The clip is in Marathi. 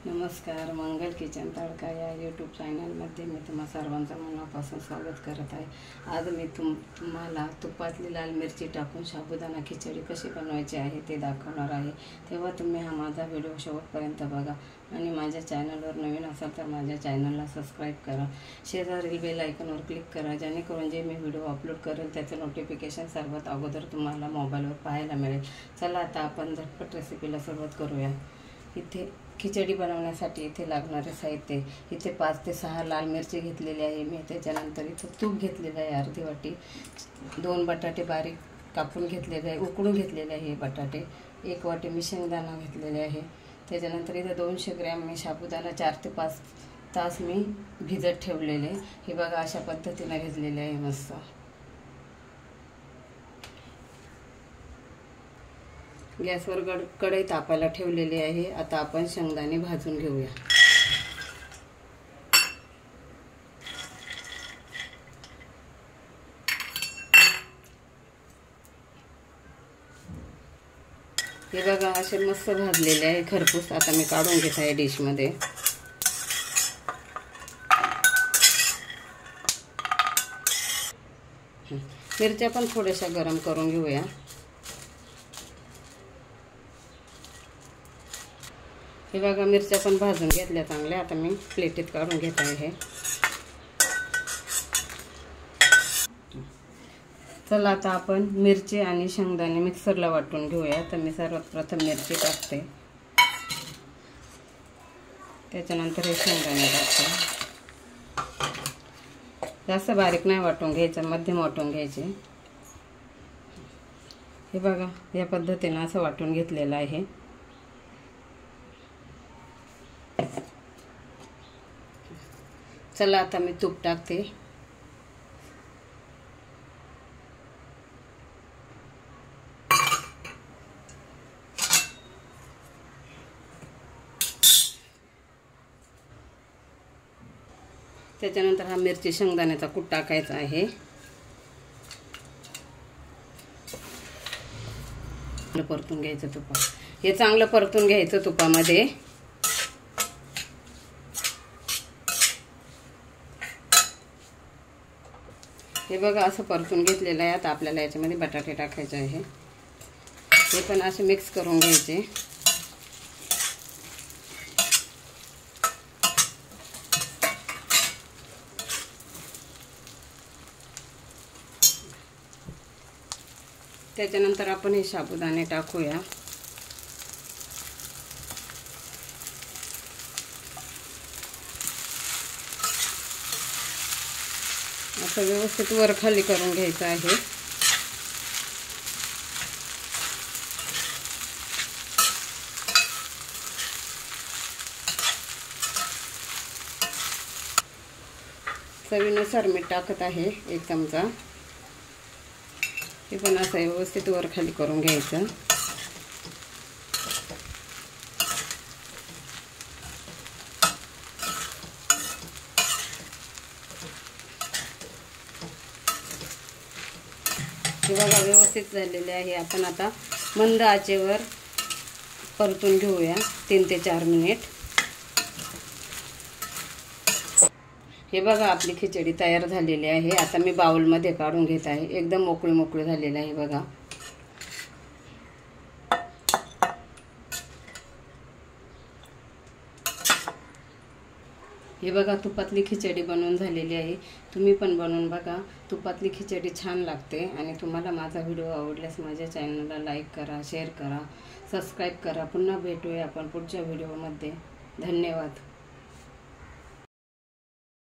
नमस्कार, मंगल किचन तडका या यूट्यूब चॅनलमध्ये मी तुम्हा सर्वांचं मनापासून स्वागत करत आहे। आज मी तुम्हाला तुपातली लाल मिरची टाकून साबुदाणा खिचडी कशी बनवायची आहे ते दाखवणार आहे। तेव्हा तुम्ही हा माझा व्हिडिओ शेवटपर्यंत बघा आणि माझ्या चॅनलवर नवीन असाल तर माझ्या चॅनलला सबस्क्राईब करा, शेजारील बेल आयकॉनवर क्लिक करा, जेणेकरून जे मी व्हिडिओ अपलोड करेल त्याचे नोटिफिकेशन सर्वात अगोदर तुम्हाला मोबाईलवर पाहायला मिळेल। चला आता आपण झटपट रेसिपीला सुरुवात करूया। इथे खिचडी बनवण्यासाठी इथे लागणारे साहित्य, इथे 5 ते 6 लाल मिरची घेतलेली आहे मी। त्याच्यानंतर इथे तूप घेतलेलं आहे अर्धी वाटी, 2 बटाटे बारीक कापून घेतलेले आहे, उकडून घेतलेले आहे बटाटे, 1 वाटी मी शेंगदाणा घेतलेले आहे। त्याच्यानंतर इथे 200 ग्रॅम मी साबुदाणा 4 ते 5 तास मी भिजत ठेवलेले, हे बघा अशा पद्धतीने घेतलेले आहे मस्त। गॅसवर कढई तापायला ठेवलेली आहे। आता आपण शेंगदाणे भाजून घेऊया। हे बघा असे मस्त भाजलेले आहे खरपूस। आता मी काढून घेत आहे डिश मध्ये। मिरच्या पण थोड्याशा गरम करून घेऊया। हे बघा मिरच्या पण भाजून घेतल्या चांगल्या। आता मी प्लेटीत काढून घेत आहे। चला आता आपण मिरची आणि शेंगदाणे मिक्सरला वाटून घेऊया। तर मी सर्वात प्रथम मिरची टाकते, त्याच्यानंतर हे शेंगदाणे टाकते। जास्त बारीक नाही वाटून घ्यायचं, मध्यम वाटून घ्यायचे। हे बघा या पद्धतीने असं वाटून घेतलेलं आहे। चला आता मी तूप टाकते। त्याच्यानंतर हा मिरची शेंगदाण्याचा कूट टाकायचा आहे। परतून घ्यायचं तुपात, हे चांगलं परतून घ्यायचं तुपामध्ये। हे बघा असं परतून घेतलेलं आहे। आता आपल्याला याच्यामध्ये बटाटे टाकायचे आहे, हे पण असे मिक्स करून घ्यायचे। त्याच्यानंतर आपण हे साबुदाणे टाकूया। असं व्यवस्थित वर खाली करून घ्यायचं आहे। चवीनुसार मीठ टाकत आहे 1 चमचा। हे पण असं व्यवस्थित वर खाली करून घ्यायचं। हे बघा व्यवस्थित झालेले आहे। आपण आता मंद आचेवर परतून घेऊया 3 ते 4 मिनिट। हे बघा आपली खिचडी तयार झालेली आहे। आता मी बाउल मध्ये काढून घेत आहे। एकदम मोकळी मोकळी झालेली आहे बघा। हे बघा तुपातली खिचडी बनवून झालेली आहे। तुम्ही पण बनवून बघा, तुपातली खिचडी छान लागते। आणि तुम्हाला माझा व्हिडिओ आवडल्यास माझ्या चॅनलला लाईक करा, शेअर करा, सबस्क्राईब करा। पुन्हा भेटूया आपण पुढच्या व्हिडिओमध्ये। धन्यवाद।